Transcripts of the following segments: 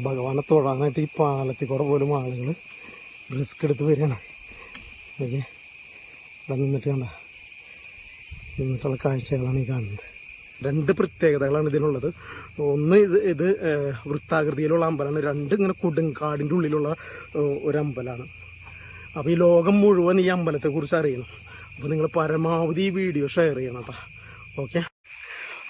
ഭഗവാനെ തൊഴാനായിട്ട് ഈ പാലത്തിൽ കൂടെ പോലും ആളുകൾ റിസ്ക് എടുത്ത് വരികയാണ്. ഓക്കെ, ഇവിടെ നിന്നിട്ട് കണ്ട നിന്നിട്ടുള്ള കാഴ്ചകളാണ് ഈ കാണുന്നത്. രണ്ട് പ്രത്യേകതകളാണ് ഇതിനുള്ളത്. ഒന്ന് ഇത് വൃത്താകൃതിയിലുള്ള അമ്പലമാണ്. രണ്ട് ഇങ്ങനെ കൊടുങ്കാടിൻ്റെ ഉള്ളിലുള്ള ഒരു അമ്പലമാണ്. അപ്പോൾ ഈ ലോകം മുഴുവൻ ഈ അമ്പലത്തെക്കുറിച്ച് അറിയണം. അപ്പോൾ നിങ്ങൾ പരമാവധി ഈ വീഡിയോ ഷെയർ ചെയ്യണം കേട്ടോ. ഓക്കെ,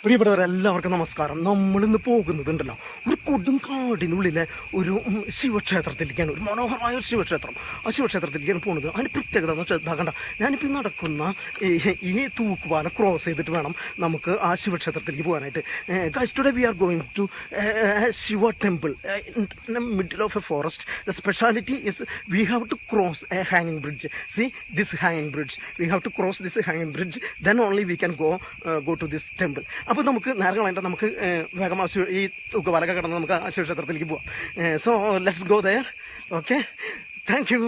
പ്രിയപ്പെട്ടവരെല്ലാവർക്കും നമസ്കാരം. നമ്മളിന്ന് പോകുന്നതുണ്ടല്ലോ ഒരു കൊടുങ്കാടിനുള്ളിലെ ഒരു ശിവക്ഷേത്രത്തിലേക്കാണ്. ഒരു മനോഹരമായ ഒരു ശിവക്ഷേത്രം. ആ ശിവക്ഷേത്രത്തിലേക്കാണ് പോകുന്നത്. അതിന് പ്രത്യേകത എന്ന് വെച്ചാൽ ഇതാകണ്ട, ഞാനിപ്പോൾ നടക്കുന്ന ഈ തൂക്കുപാലം ക്രോസ് ചെയ്തിട്ട് വേണം നമുക്ക് ആ ശിവക്ഷേത്രത്തിലേക്ക് പോകാനായിട്ട്. Guys, today we are going to Shiva temple in the middle of A forest. The speciality is V have to cross A ഹാങ്ങിങ് ബ്രിഡ്ജ്. സി ദിസ് ഹാങ്ങിങ് bridge, V have to cross this ഹാങ്ങിങ് bridge, then only we can go to this temple. അപ്പോൾ നമുക്ക് നേരെ കളയണ്ട, നമുക്ക് വേഗം ഈ തൂക്കുപാലൊക്കെ കിടന്ന് നമുക്ക് ആ ശിവക്ഷേത്രത്തിലേക്ക് പോവാം. So let's go there. Okay, thank you.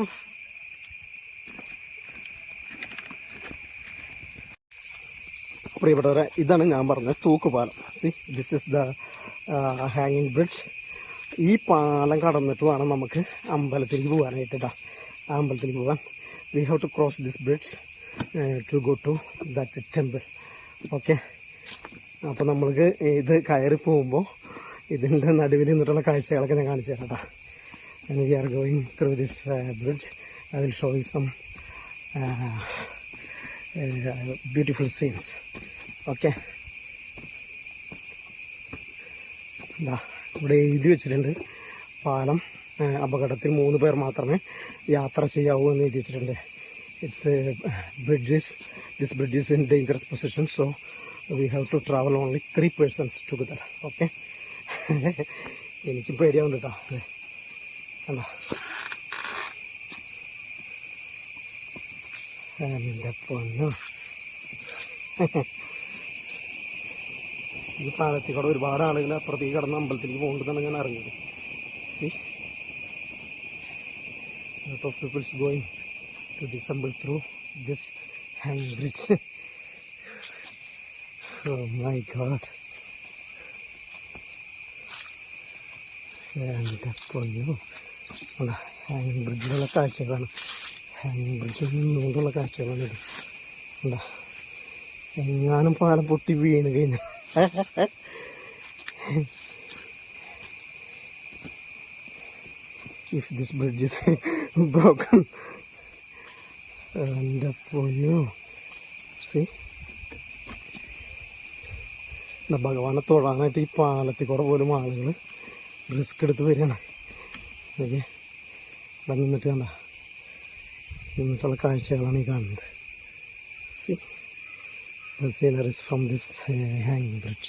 പ്രിയപ്പെട്ടവരെ, ഇതാണ് ഞാൻ പറഞ്ഞ തൂക്കുപാലം. സി ദിസ് ഇസ് ദ ഹാങ്ങിങ് ബ്രിഡ്ജ്. ഈ പാലം കടന്നിട്ട് വേണം നമുക്ക് അമ്പലത്തിലേക്ക് പോകാനായിട്ട്. ആ അമ്പലത്തിലേക്ക് പോകാൻ we have to cross this bridge to go to that temple. Okay, അപ്പോൾ നമ്മൾക്ക് ഇത് കയറി പോകുമ്പോൾ ഇതിൻ്റെ നടുവിൽ നിന്നിട്ടുള്ള കാഴ്ചകളൊക്കെ ഞാൻ കാണിച്ചു തരാം കേട്ടോ. And we are going through this bridge. I will show you some beautiful scenes. Okay, ഇവിടെ എഴുതി വെച്ചിട്ടുണ്ട്, പാലം അപകടത്തിൽ 3 പേർ മാത്രമേ യാത്ര ചെയ്യാവൂ എന്ന് എഴുതി വെച്ചിട്ടുണ്ട്. It's this bridge is in dangerous position, so we have to travel only 3 persons together. Okay, എനിക്കും പേടിയാവുന്നുണ്ട് കേട്ടോ. അല്ല, എൻ്റെ പൊന്നു, ഈ പാലത്തിൽ കൂടെ ഒരുപാട് ആളുകൾ അപ്പുറത്തേക്ക് കടന്ന് അമ്പലത്തിലേക്ക് പോകുന്നതാണ് ഞാൻ അറിഞ്ഞത്. See, a lot of people is going to this temple through this hanging bridge. Oh my God. എൻ്റെ പൊന്നു, അല്ല, ഹാങ്ങിങ് ബ്രിഡ്ജിലുള്ള കാഴ്ചകളാണ്. ഹാങ്ങിങ് ബ്രിഡ്ജിൽ നിന്നുകൊണ്ടുള്ള കാഴ്ചകളാണ് ഇത്. അല്ല, എങ്ങാനും പാലം പൊട്ടി വീണ് കഴിഞ്ഞു. If this bridge is broken. എൻ്റെ പൊന്നു, സി ഭഗവാനെ തൊഴാനായിട്ട് ഈ പാലത്തിൽ കൂടെ പോലും ആളുകൾ റിസ്ക് എടുത്ത് വരികയാണ്. ഓക്കെ, ഇവിടെ നിന്നിട്ട് കണ്ട നിന്നിട്ടുള്ള കാഴ്ചകളാണ് ഈ കാണുന്നത്. C the sceneries from this hanging bridge.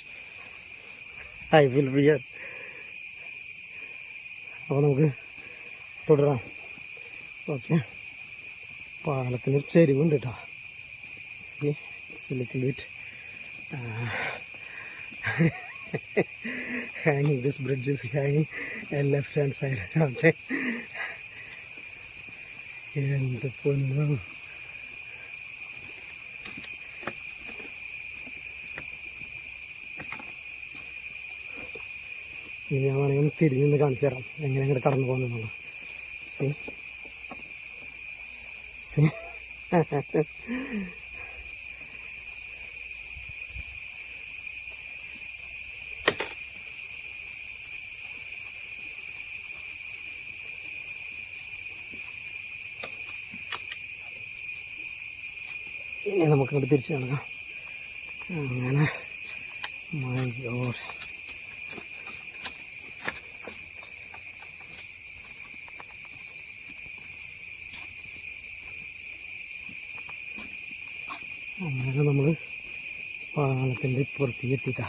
I will be here. അപ്പോൾ നമുക്ക് തുടരാം. ഓക്കെ, പാലത്തിന് ചെരിവുണ്ട് കേട്ടോ. C it's A little bit hanging. This bridge is hanging at left hand side. Okay, and the പൊന്നു, ഇനി ഞാൻ വേണമെങ്കിൽ തിരിഞ്ഞ് നിന്ന് കാണിച്ചു തരാം എങ്ങനെ അങ്ങോട്ട് കടന്നു പോകുന്നുള്ളത്. സി സി ഇനി നമുക്കങ്ങോട്ട് തിരിച്ചു കാണാം. അങ്ങനെ മൈ ഗോഡ്, അങ്ങനെ നമ്മൾ പാലത്തിൻ്റെ ഇപ്പുറത്തേക്ക് എത്തിയിട്ടാ.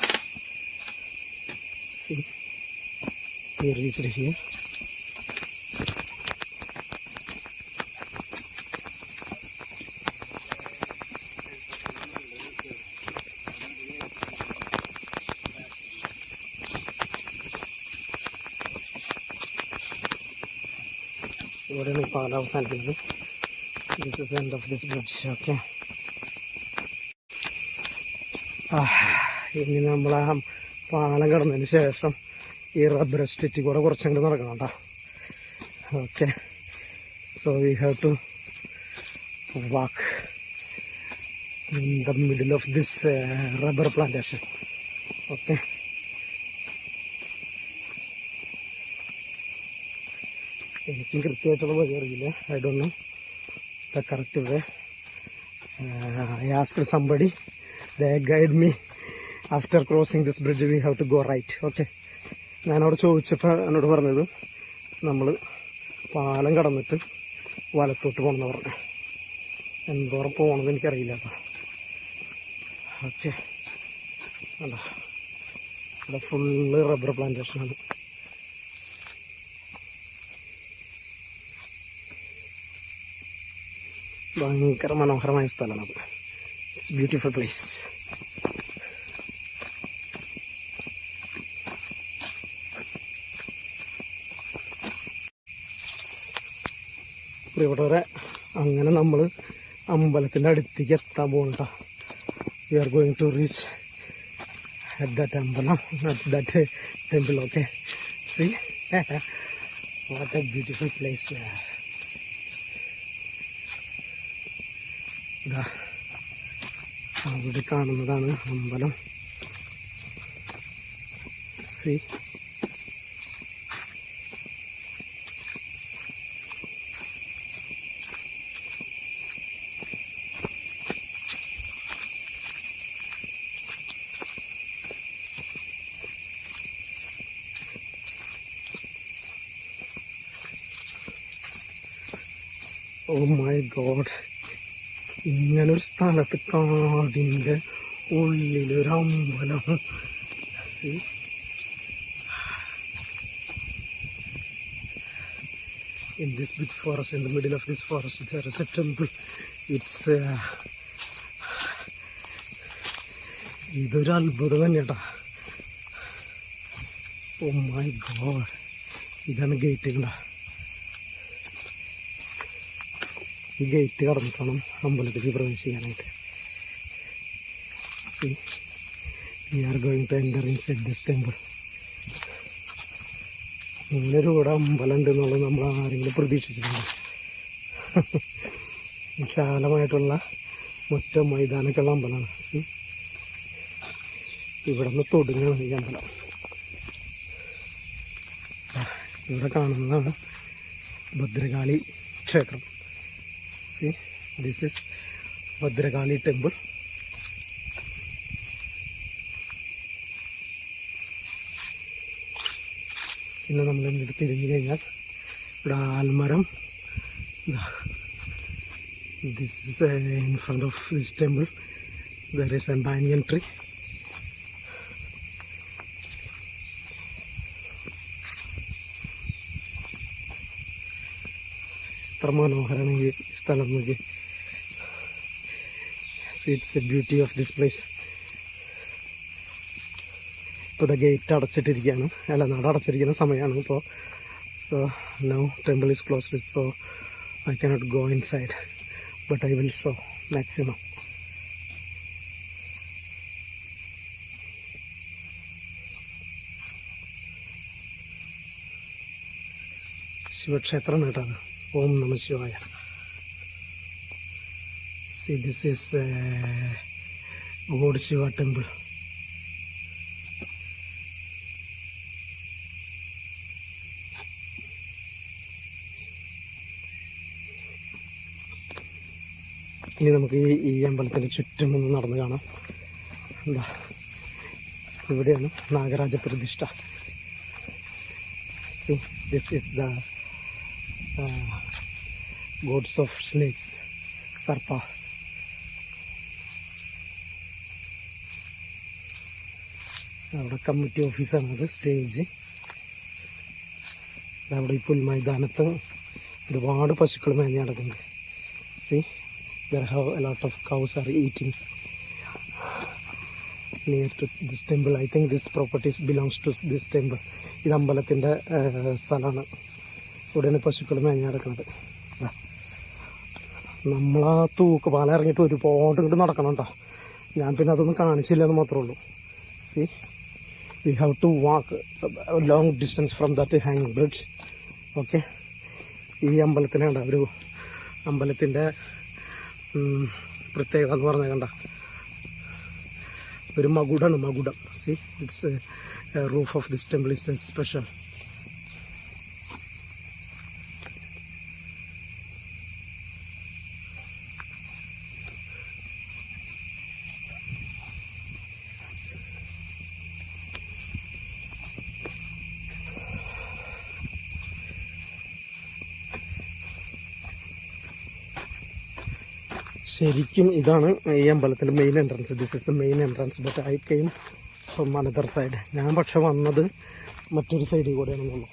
C reached here. ഇവിടെയാണ് ഈ പാലം അവസാനിക്കുന്നത്. This is the end of this bridge. Okay, ഇനി നമ്മൾ ആ പാലം കടന്നതിന് ശേഷം ഈ റബ്ബർ എസ്റ്റേറ്റിൽ കൂടെ കുറച്ചങ്ങോട്ട് നടക്കണം കേട്ടോ. Okay, so we have to walk in the middle of this rubber plantation. Okay, എനിക്കും കൃത്യമായിട്ടുള്ള വഴി അറിയില്ല. I don't know the correct way. I asked somebody, they guide me. After crossing this bridge we have to go right. Okay, ഞാനവിടെ ചോദിച്ചപ്പോൾ എന്നോട് പറഞ്ഞത് നമ്മൾ പാലം കടന്നിട്ട് വലത്തോട്ട് പോകണമെന്ന് പറഞ്ഞു. എന്തോരം പോകണമെന്ന് എനിക്കറിയില്ല കേട്ടോ. ഓക്കെ, അല്ല ഇവിടെ ഫുള്ള് റബ്ബർ പ്ലാന്റേഷനാണ്. ഭയങ്കര മനോഹരമായ സ്ഥലമാണ്. It's beautiful place. പ്രിയപ്പെട്ടവരെ, അങ്ങനെ നമ്മൾ അമ്പലത്തിൻ്റെ അടുത്തേക്ക് എത്താൻ പോകുന്നുണ്ടോ. We are going to reach at that അമ്പലം, at that temple. Okay, see what a beautiful place. ഇതാ അവിടെ കാണുന്നതാണ് അമ്പലം. സി, ഓ മൈ ഗോഡ്, ഇങ്ങനൊരു സ്ഥലത്ത് കാടിൻ്റെ ഉള്ളിലൊരു അമ്പലം. C, in this big forest, in the middle of this forest there is a temple. It's ഇതൊരു അത്ഭുതം തന്നെ കേട്ടോ. ഓ മൈ ഗോഡ്, ഇതാണ് ഗേറ്റ് കണ്ട. ഈ ഗേറ്റ് കടന്നിട്ടാണ് അമ്പലത്തിലേക്ക് പ്രവേശിക്കാനായിട്ട്. See, we are going to enter inside this temple. ഇങ്ങനൊരു കൂടെ അമ്പലം ഉണ്ടെന്നുള്ളത് നമ്മൾ ആരെങ്കിലും പ്രതീക്ഷിച്ചിട്ടുണ്ട്. വിശാലമായിട്ടുള്ള മുറ്റം മൈതാനൊക്കെയുള്ള അമ്പലമാണ്. സി, ഇവിടെ നിന്ന് തൊടുങ്ങാണ് ഈ അമ്പലം. ഇവിടെ കാണുന്നതാണ് ഭദ്രകാളി ക്ഷേത്രം. See, this is Bhadrakali temple. പിന്നെ നമ്മൾ എന്നിട്ട് തിരിഞ്ഞു കഴിഞ്ഞാൽ ഇവിടെ ആൽമരം. This is in front of this temple there is a banyan tree. എത്ര മനോഹരമാണ് ഈ സ്ഥലം നോക്കി. It's A beauty of this place. ഇപ്പോൾ ഗേറ്റ് അടച്ചിട്ടിരിക്കുകയാണ്, അല്ല നട അടച്ചിരിക്കുന്ന സമയമാണ് ഇപ്പോൾ. So now temple is closed, so I cannot go inside, but I will show maximum. ശിവക്ഷേത്രം കേട്ടാണ്. ഓം നമ ശിവായ. See, this is Lord Shiva temple. ഇനി നമുക്ക് ഈ അമ്പലത്തിൻ്റെ ചുറ്റും ഒന്ന് നടന്ന് കാണാം. എന്താ, ഇവിടെയാണ് നാഗരാജ പ്രതിഷ്ഠ. See, this is the gods of snakes, sarpas. അവിടെ കമ്മിറ്റി ഓഫീസാണത്, സ്റ്റേജ്. അവിടെ ഈ പുൽമൈതാനത്ത് ഒരുപാട് പശുക്കൾ മേഞ്ഞ് നടക്കുന്നുണ്ട്. C, there have a lot of cows are eating near to this temple. I think this properties belongs to this temple. ഇത് അമ്പലത്തിൻ്റെ സ്ഥലമാണ്. ഇവിടെയാണ് പശുക്കൾ മേഞ്ഞ് നടക്കുന്നത്. നമ്മളാ തൂക്ക് പാലം ഇറങ്ങിയിട്ട് ഒരുപാട് ഇങ്ങോട്ട് നടക്കണം കേട്ടോ. ഞാൻ പിന്നെ അതൊന്നും കാണിച്ചില്ല എന്ന് മാത്രമേ ഉള്ളൂ. C, We have to walk a long distance from that hanging bridge. Okay. ഈ അമ്പലത്തിനുണ്ട് ഒരു അമ്പലത്തിൻ്റെ പ്രത്യേകത എന്ന് പറഞ്ഞാൽ കണ്ട ഒരു മകുടം. See it's roof of this temple is special. ശരിക്കും ഇതാണ് ഈ അമ്പലത്തിൻ്റെ main entrance. This is the main entrance. But I came from another side. ഞാൻ പക്ഷെ വന്നത് മറ്റൊരു സൈഡിൽ കൂടെയാണെന്നുള്ളൂ.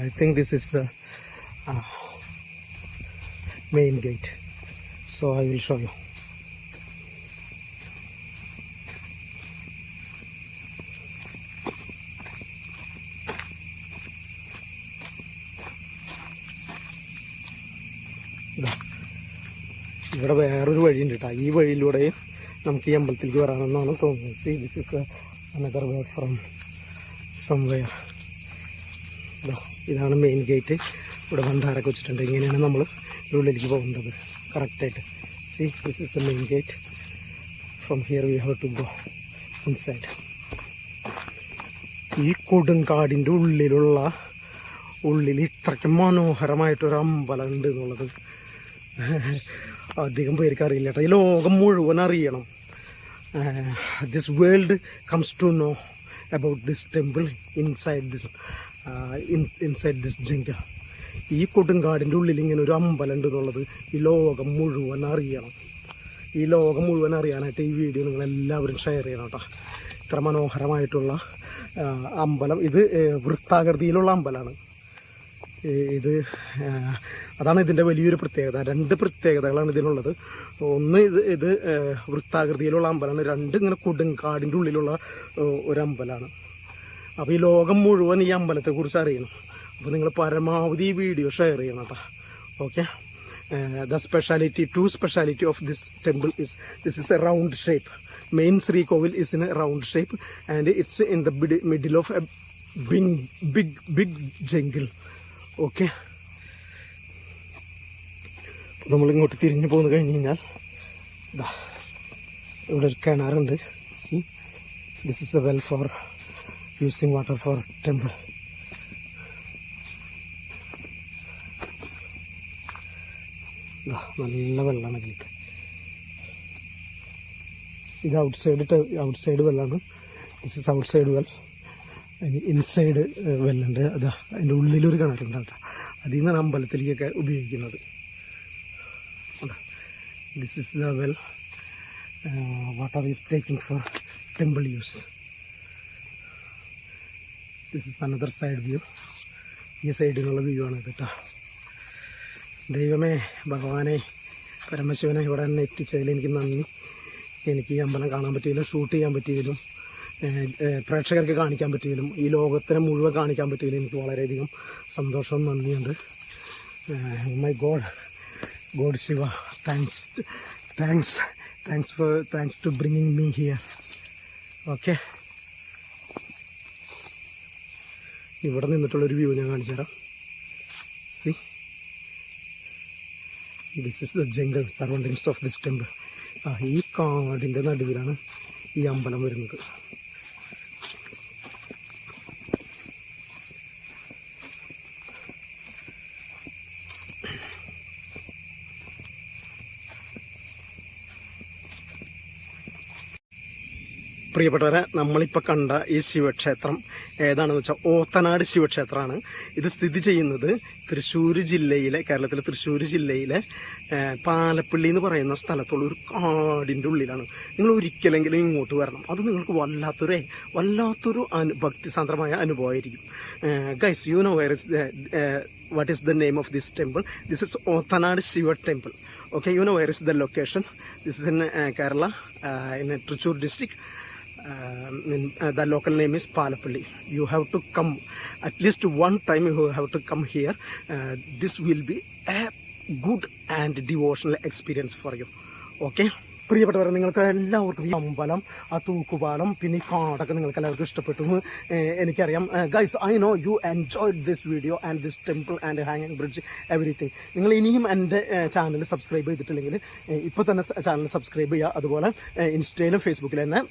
I think this is the main gate. So I will show you. ഇവിടെ വേറൊരു വഴിയുണ്ട് കേട്ടോ. ഈ വഴിയിലൂടെയും നമുക്ക് ഈ അമ്പലത്തിലേക്ക് വരാമെന്നാണ് തോന്നുന്നത്. See this is another way from somewhere. ഇതാണ് മെയിൻ ഗേറ്റ്. ഇവിടെ ഭണ്ഡാരൊക്കെ വെച്ചിട്ടുണ്ട്. ഇങ്ങനെയാണ് നമ്മൾ ഉള്ളിലേക്ക് പോകേണ്ടത് കറക്റ്റായിട്ട്. See this is the main gate. From here we have to go inside. ഈ കൊടുങ്കാടിൻ്റെ ഉള്ളിൽ ഇത്രയ്ക്ക് മനോഹരമായിട്ടൊരു അമ്പലം ഉണ്ട് എന്നുള്ളത് അധികം പേർക്ക് അറിയില്ല കേട്ടോ. ഈ ലോകം മുഴുവൻ അറിയണം. This world comes to know about this temple inside this jungle. ഈ കൊടുങ്കാടിൻ്റെ ഉള്ളിൽ ഇങ്ങനെ ഒരു അമ്പലം ഉണ്ട് എന്നുള്ളത് ഈ ലോകം മുഴുവൻ അറിയണം. ഈ ലോകം മുഴുവൻ അറിയാനായിട്ട് ഈ വീഡിയോ നിങ്ങളെല്ലാവരും ഷെയർ ചെയ്യണം കേട്ടോ. ഇത്ര മനോഹരമായിട്ടുള്ള അമ്പലം. ഇത് വൃത്താകൃതിയിലുള്ള അമ്പലമാണ്. ഇത് അതാണ് ഇതിൻ്റെ വലിയൊരു പ്രത്യേകത. 2 പ്രത്യേകതകളാണ് ഇതിനുള്ളത്. ഒന്ന് ഇത് വൃത്താകൃതിയിലുള്ള അമ്പലമാണ്. 2 ഇങ്ങനെ കൊടുങ്കാടിൻ്റെ ഉള്ളിലുള്ള ഒരു അമ്പലമാണ്. അപ്പോൾ ഈ ലോകം മുഴുവൻ ഈ അമ്പലത്തെക്കുറിച്ച് അറിയണം. അപ്പോൾ നിങ്ങൾ പരമാവധി ഈ വീഡിയോ ഷെയർ ചെയ്യണം കേട്ടോ. Okay. To speciality of this temple is this is a round shape. Main sreekovil is in a round shape and it's in the middle of a big jungle. Okay. നമ്മളിങ്ങോട്ട് തിരിഞ്ഞു പോന്ന് കഴിഞ്ഞ് കഴിഞ്ഞാൽ ഇവിടെ ഒരു കിണറുണ്ട്. See this is a well for using water for temple. നല്ല വെള്ളമാണ് ഇതിലേക്ക്. ഇത് ഔട്ട്സൈഡ് വെള്ളമാണ്. This is outside well. Inside വെല്ലുണ്ട്. അതാ അതിൻ്റെ ഉള്ളിലൊരു കിണറുണ്ട് കേട്ടോ. അതിൽ നിന്നാണ് അമ്പലത്തിലേക്കൊക്കെ ഉപയോഗിക്കുന്നത്. This is the well. Water is taking for temple use. This is another side view. ഈ സൈഡിലുള്ള വ്യൂ ആണ് കേട്ടോ. ദൈവമേ, ഭഗവാനെ, പരമശിവനെ ഇവിടെ തന്നെ എത്തിച്ചതിൽ എനിക്ക് നന്ദി. എനിക്ക് ഈ അമ്പലം കാണാൻ പറ്റിയതിലും ഷൂട്ട് ചെയ്യാൻ പറ്റിയതിലും പ്രേക്ഷകർക്ക് കാണിക്കാൻ പറ്റിയതിലും ഈ ലോകത്തിനെ മുഴുവൻ കാണിക്കാൻ പറ്റിയതിലും എനിക്ക് വളരെയധികം സന്തോഷവും നന്ദിയുണ്ട്. My God Shiva, thanks to bringing me here. Okay. ഇവിടെ നിന്നിട്ടുള്ളൊരു വ്യൂ ഞാൻ കാണിച്ചു തരാം. See this is the jungle surroundings of this temple. ഈ കാടിൻ്റെ നടുവിലാണ് ഈ അമ്പലം വരുന്നത്. പ്രിയപ്പെട്ടവരെ, നമ്മളിപ്പോൾ കണ്ട ഈ ശിവക്ഷേത്രം ഏതാണെന്ന് വെച്ചാൽ ഓത്തനാട് ശിവക്ഷേത്രമാണ്. ഇത് സ്ഥിതി ചെയ്യുന്നത് കേരളത്തിലെ തൃശ്ശൂർ ജില്ലയിലെ പാലപ്പള്ളി എന്ന് പറയുന്ന സ്ഥലത്തുള്ള ഒരു കാടിൻ്റെ ഉള്ളിലാണ്. നിങ്ങൾ ഒരിക്കലെങ്കിലും ഇങ്ങോട്ട് വരണം. അത് നിങ്ങൾക്ക് വല്ലാത്തൊരു ഭക്തിസാന്ദ്രമായ അനുഭവമായിരിക്കും. Guys, you know what is the name of this temple? This is Othanad Shiva temple. Okay, you know where is the location? This is in Kerala, in Thrissur district. The local name is Palapalli. You have to come at least one time. You have to come here. This will be a good and devotional experience for you. Okay. പ്രിയപ്പെട്ടവരെ, നിങ്ങൾക്ക് എല്ലാവർക്കും ഈ അമ്പലം, ആ തൂക്കുപാലം, പിന്നെ ഈ കാടൊക്കെ നിങ്ങൾക്ക് എല്ലാവർക്കും ഇഷ്ടപ്പെട്ടു എന്ന് എനിക്കറിയാം. Guys, I know U enjoyed this video and this temple and ഹാങ്ങിങ് ബ്രിഡ്ജ് എവറിത്തിങ്. നിങ്ങൾ ഇനിയും എൻ്റെ ചാനൽ സബ്സ്ക്രൈബ് ചെയ്തിട്ടില്ലെങ്കിൽ ഇപ്പോൾ തന്നെ ചാനൽ സബ്സ്ക്രൈബ് ചെയ്യുക. അതുപോലെ ഇൻസ്റ്റയിലും ഫേസ്ബുക്കിലും തന്നെ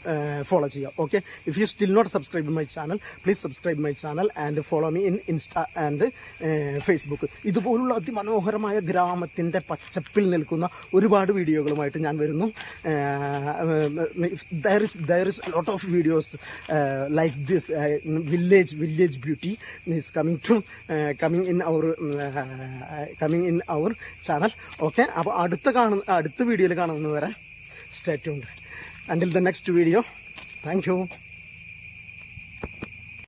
ഫോളോ ചെയ്യുക. Okay, if you still not subscribe my channel, please subscribe my channel and follow me in Insta and Facebook. ഇതുപോലുള്ള അതിമനോഹരമായ ഗ്രാമത്തിൻ്റെ പച്ചപ്പിൽ നിൽക്കുന്ന ഒരുപാട് വീഡിയോകളുമായിട്ട് ഞാൻ വരുന്നു. there is a lot of videos like this. Village beauty is coming in our channel. Okay, അപ്പോൾ അടുത്ത വീഡിയോയിൽ കാണുന്നത് വരെ stay tuned until the next video. Thank you.